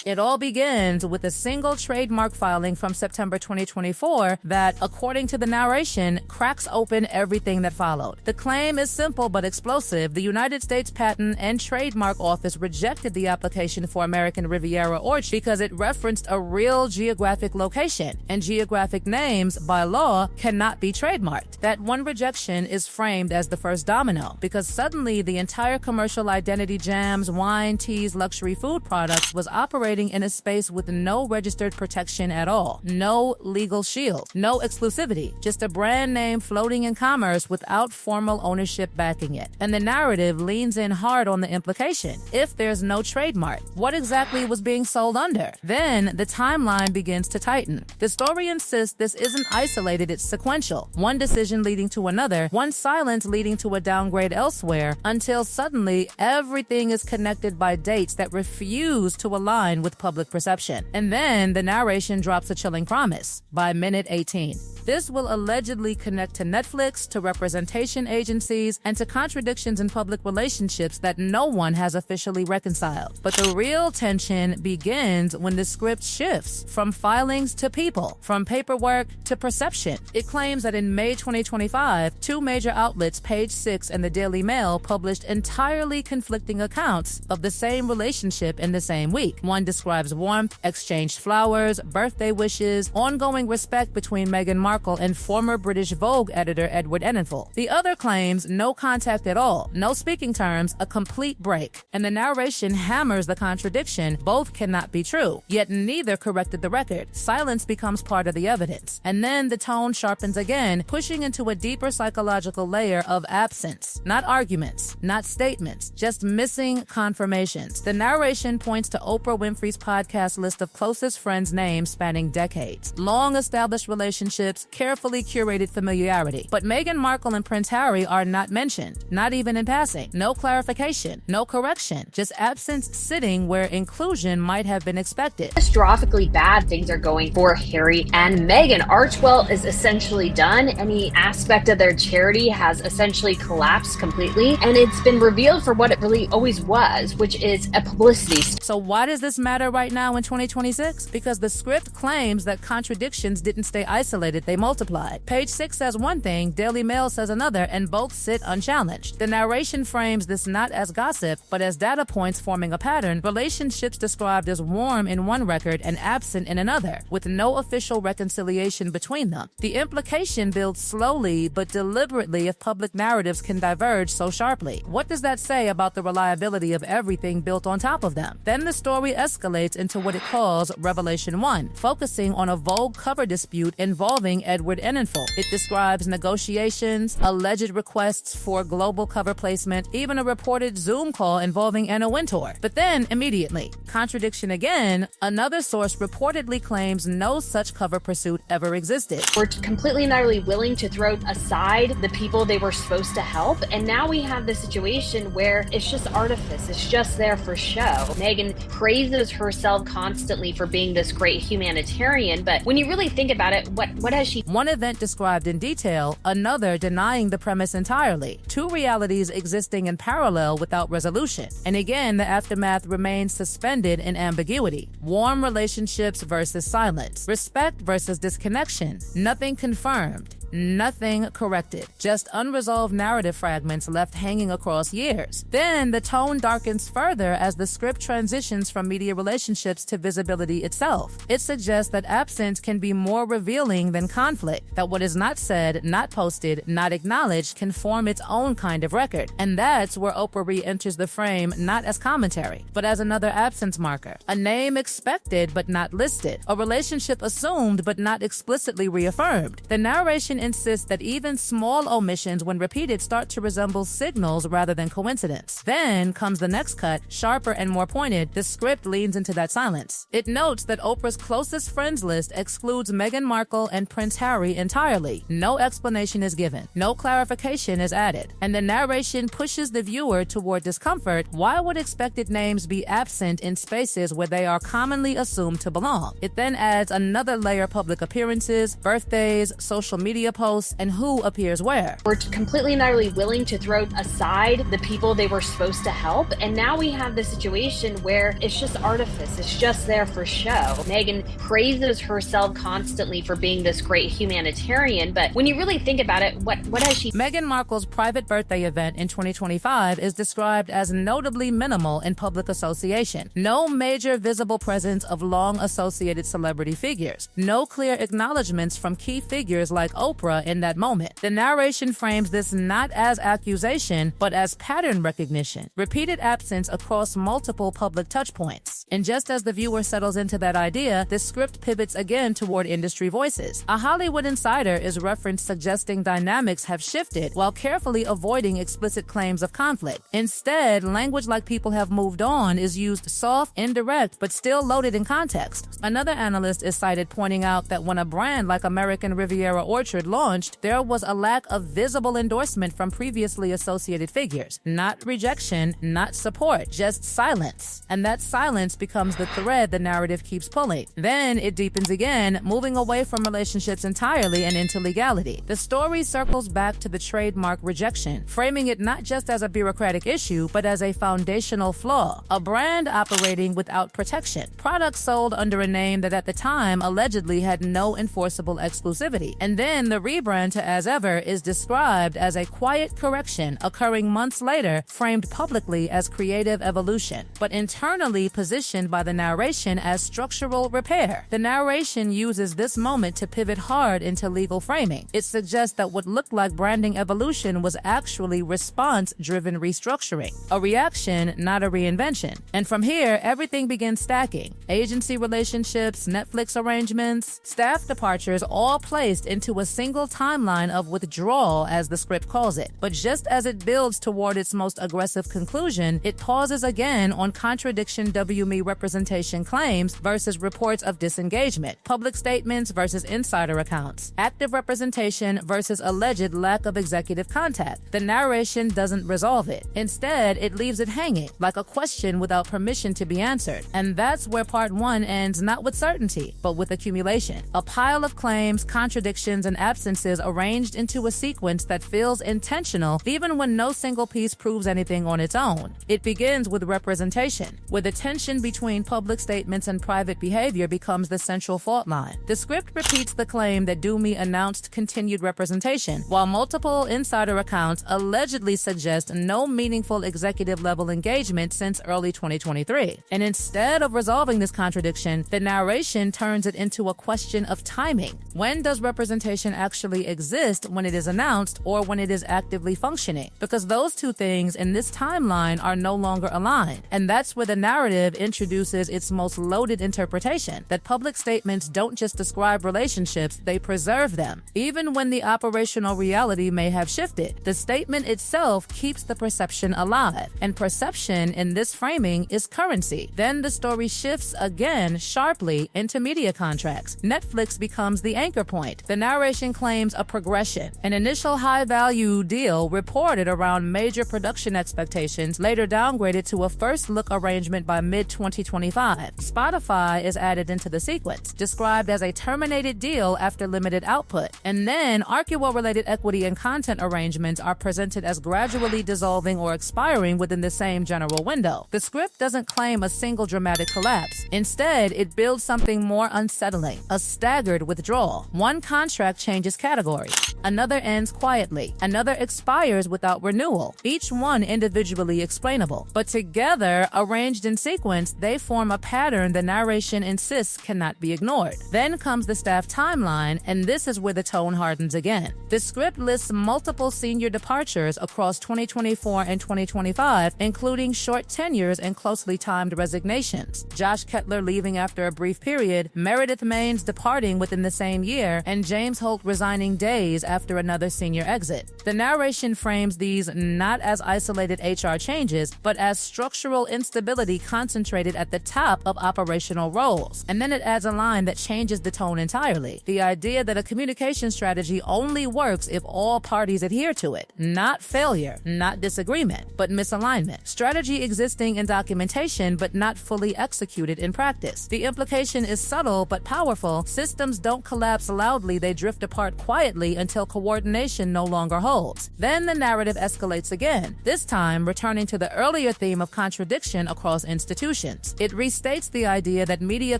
It all begins with a single trademark filing from September 2024 that, according to the narration, cracks open everything that followed. The claim is simple but explosive. The United States Patent and Trademark Office rejected the application for American Riviera Orchard because it referenced a real geographic location, and geographic names, by law, cannot be trademarked. That one rejection is framed as the first domino, because suddenly the entire commercial identity jams, wine, teas, luxury food products was operating in a space with no registered protection at all, no legal shield, no exclusivity, just a brand name floating in commerce without formal ownership backing it. And the narrative leans in hard on the implication. If there's no trademark, what exactly was being sold under? Then the timeline begins to tighten. The story insists this isn't isolated, it's sequential. One decision leading to another, one silence leading to a downgrade elsewhere, until suddenly everything is connected by dates that refuse to align with public perception. And then the narration drops a chilling promise by minute 18. This will allegedly connect to Netflix, to representation agencies, and to contradictions in public relationships that no one has officially reconciled. But the real tension begins when the script shifts from filings to people, from paperwork to perception. It claims that in May 2025, two major outlets, Page Six and the Daily Mail, published entirely conflicting accounts of the same relationship in the same week. One describes warmth, exchanged flowers, birthday wishes, ongoing respect between Meghan Markle and former British Vogue editor Edward Enninful. The other claims no contact at all, no speaking terms, a complete break. And the narration hammers the contradiction. Both cannot be true, yet neither corrected the record. Silence becomes part of the evidence. And then the tone sharpens again, pushing into a deeper psychological layer of absence. Not arguments, not statements, just missing confirmations. The narration points to Oprah Winfrey's podcast list of closest friends' names spanning decades. Long-established relationships, carefully curated familiarity. But Meghan Markle and Prince Harry are not mentioned, not even in passing. No clarification, no correction, just absence sitting where inclusion might have been expected. Catastrophically bad things are going for Harry and Meghan. Archewell is essentially done. Any aspect of their charity has essentially collapsed completely, and it's been revealed for what it really always was, which is a publicity. So why does this matter right now in 2026? Because the script claims that contradictions didn't stay isolated, they multiplied. Page Six says one thing, Daily Mail says another, and both sit unchallenged. The narration frames this not as gossip, but as data points forming a pattern, relationships described as warm in one record and absent in another, with no official reconciliation between them. The implication builds slowly but deliberately if public narratives can diverge so sharply. What does that say about the reliability of everything built on top of them? Then the story escalates into what it calls Revelation 1, focusing on a Vogue cover dispute involving Edward Enninful. It describes negotiations, alleged requests for global cover placement, even a reported Zoom call involving Anna Wintour. But then, immediately, contradiction again, another source reportedly claims no such cover pursuit ever existed. We're completely and utterly willing to throw aside the people they were supposed to help, and now we have this situation where it's just artifice, it's just there for show. Meghan praises herself constantly for being this great humanitarian, but when you really think about it, what has she? One event described in detail, another denying the premise entirely. Two realities existing in parallel without resolution. And again, the aftermath remains suspended in ambiguity. Warm relationships versus silence. Respect versus disconnection. Nothing confirmed. Nothing corrected, just unresolved narrative fragments left hanging across years. Then the tone darkens further as the script transitions from media relationships to visibility itself. It suggests that absence can be more revealing than conflict, that what is not said, not posted, not acknowledged can form its own kind of record. And that's where Oprah re-enters the frame not as commentary, but as another absence marker. A name expected but not listed. A relationship assumed but not explicitly reaffirmed. The narration insists that even small omissions, when repeated, start to resemble signals rather than coincidence. Then comes the next cut, sharper and more pointed. The script leans into that silence. It notes that Oprah's closest friends list excludes Meghan Markle and Prince Harry entirely. No explanation is given. No clarification is added. And the narration pushes the viewer toward discomfort. Why would expected names be absent in spaces where they are commonly assumed to belong? It then adds another layer: public appearances, birthdays, social media media posts, and who appears where. We're completely and utterly willing to throw aside the people they were supposed to help. And now we have this situation where it's just artifice. It's just there for show. Meghan praises herself constantly for being this great humanitarian. But when you really think about it, what has she? Meghan Markle's private birthday event in 2025 is described as notably minimal in public association. No major visible presence of long-associated celebrity figures. No clear acknowledgments from key figures like Oprah in that moment. The narration frames this not as accusation, but as pattern recognition. Repeated absence across multiple public touchpoints. And just as the viewer settles into that idea, the script pivots again toward industry voices. A Hollywood insider is referenced suggesting dynamics have shifted while carefully avoiding explicit claims of conflict. Instead, language like people have moved on is used soft, indirect, but still loaded in context. Another analyst is cited pointing out that when a brand like American Riviera Orchard launched, there was a lack of visible endorsement from previously associated figures. Not rejection, not support, just silence. And that silence becomes the thread the narrative keeps pulling. Then it deepens again, moving away from relationships entirely and into legality. The story circles back to the trademark rejection, framing it not just as a bureaucratic issue, but as a foundational flaw. A brand operating without protection. Products sold under a name that at the time allegedly had no enforceable exclusivity. And then the rebrand to As Ever is described as a quiet correction occurring months later, framed publicly as creative evolution, but internally positioned by the narration as structural repair. The narration uses this moment to pivot hard into legal framing. It suggests that what looked like branding evolution was actually response-driven restructuring, a reaction, not a reinvention. And from here, everything begins stacking. Agency relationships, Netflix arrangements, staff departures, all placed into a single timeline of withdrawal, as the script calls it. But just as it builds toward its most aggressive conclusion, it pauses again on contradiction WME representation claims versus reports of disengagement, public statements versus insider accounts, active representation versus alleged lack of executive contact. The narration doesn't resolve it. Instead, it leaves it hanging, like a question without permission to be answered. And that's where part one ends, not with certainty, but with accumulation. A pile of claims, contradictions, and absences arranged into a sequence that feels intentional, even when no single piece proves anything on its own. It begins with representation, where the tension between public statements and private behavior becomes the central fault line. The script repeats the claim that Doomy announced continued representation, while multiple insider accounts allegedly suggest no meaningful executive-level engagement since early 2023. And instead of resolving this contradiction, the narration turns it into a question of timing. When does representation actually exist, when it is announced or when it is actively functioning? Because those two things in this timeline are no longer aligned. And that's where the narrative introduces its most loaded interpretation, that public statements don't just describe relationships, they preserve them. Even when the operational reality may have shifted, the statement itself keeps the perception alive. And perception in this framing is currency. Then the story shifts again sharply into media contracts. Netflix becomes the anchor point. The narration claims a progression. An initial high-value deal reported around major production expectations, later downgraded to a first-look arrangement by mid-2025. Spotify is added into the sequence, described as a terminated deal after limited output. And then Arcuo-related equity and content arrangements are presented as gradually dissolving or expiring within the same general window. The script doesn't claim a single dramatic collapse. Instead, it builds something more unsettling, a staggered withdrawal. One contract changes category. Another ends quietly. Another expires without renewal. Each one individually explainable. But together, arranged in sequence, they form a pattern the narration insists cannot be ignored. Then comes the staff timeline, and this is where the tone hardens again. The script lists multiple senior departures across 2024 and 2025, including short tenures and closely timed resignations. Josh Kettler leaving after a brief period, Meredith Maines departing within the same year, and James Holt resigning days after another senior exit. The narration frames these not as isolated HR changes, but as structural instability concentrated at the top of operational roles. And then it adds a line that changes the tone entirely. The idea that a communication strategy only works if all parties adhere to it. Not failure, not disagreement, but misalignment. Strategy existing in documentation, but not fully executed in practice. The implication is subtle but powerful. Systems don't collapse loudly, they drift apart apart quietly until coordination no longer holds. Then the narrative escalates again, this time returning to the earlier theme of contradiction across institutions. It restates the idea that media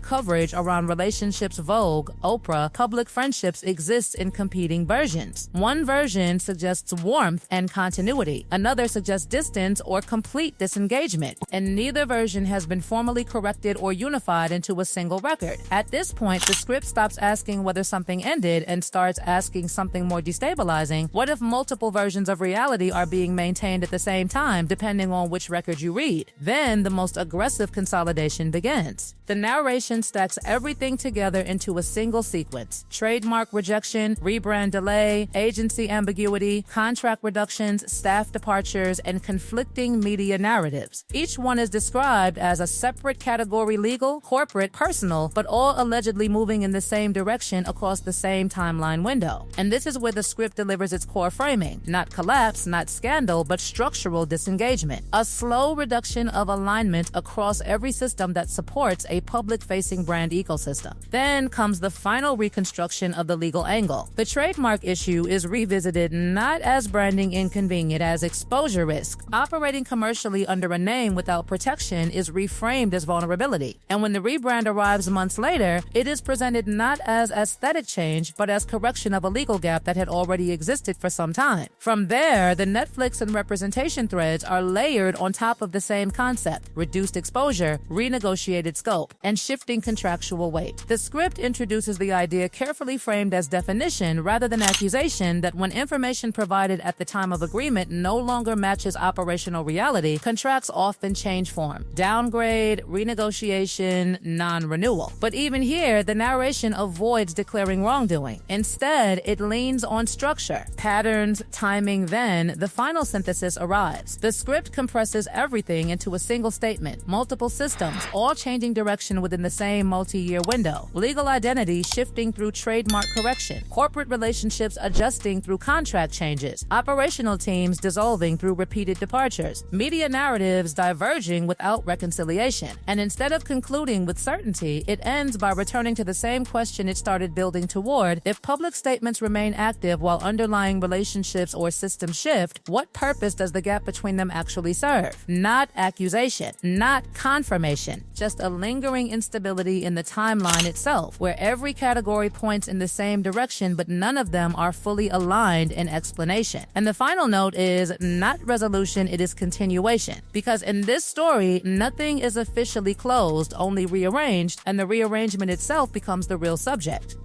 coverage around relationships Vogue, Oprah, public friendships exists in competing versions. One version suggests warmth and continuity, another suggests distance or complete disengagement, and neither version has been formally corrected or unified into a single record. At this point, the script stops asking whether something ended and starts asking something more destabilizing. What if multiple versions of reality are being maintained at the same time, depending on which record you read? Then the most aggressive consolidation begins. The narration stacks everything together into a single sequence: trademark rejection, rebrand delay, agency ambiguity, contract reductions, staff departures, and conflicting media narratives. Each one is described as a separate category: legal, corporate, personal, but all allegedly moving in the same direction across the same timeline window. And this is where the script delivers its core framing: not collapse, not scandal, but structural disengagement. A slow reduction of alignment across every system that supports a public-facing brand ecosystem. Then comes the final reconstruction of the legal angle. The trademark issue is revisited not as branding inconvenient as exposure risk. Operating commercially under a name without protection is reframed as vulnerability. And when the rebrand arrives months later, it is presented not as aesthetic change, but as correction of a legal gap that had already existed for some time. From there, the Netflix and representation threads are layered on top of the same concept: reduced exposure, renegotiated scope, and shifting contractual weight. The script introduces the idea, carefully framed as definition rather than accusation, that when information provided at the time of agreement no longer matches operational reality, contracts often change form: downgrade, renegotiation, non-renewal. But even here, the narration avoids declaring wrongdoing. Instead, it leans on structure, patterns, timing. Then the final synthesis arrives. The script compresses everything into a single statement: multiple systems, all changing direction within the same multi-year window; legal identity shifting through trademark correction; corporate relationships adjusting through contract changes; operational teams dissolving through repeated departures; media narratives diverging without reconciliation. And instead of concluding with certainty, it ends by returning to the same question it started building toward: if public statements remain active while underlying relationships or systems shift, what purpose does the gap between them actually serve? Not accusation, not confirmation, just a lingering instability in the timeline itself, where every category points in the same direction, but none of them are fully aligned in explanation. And the final note is not resolution, it is continuation. Because in this story, nothing is officially closed, only rearranged, and the rearrangement itself becomes the real subject.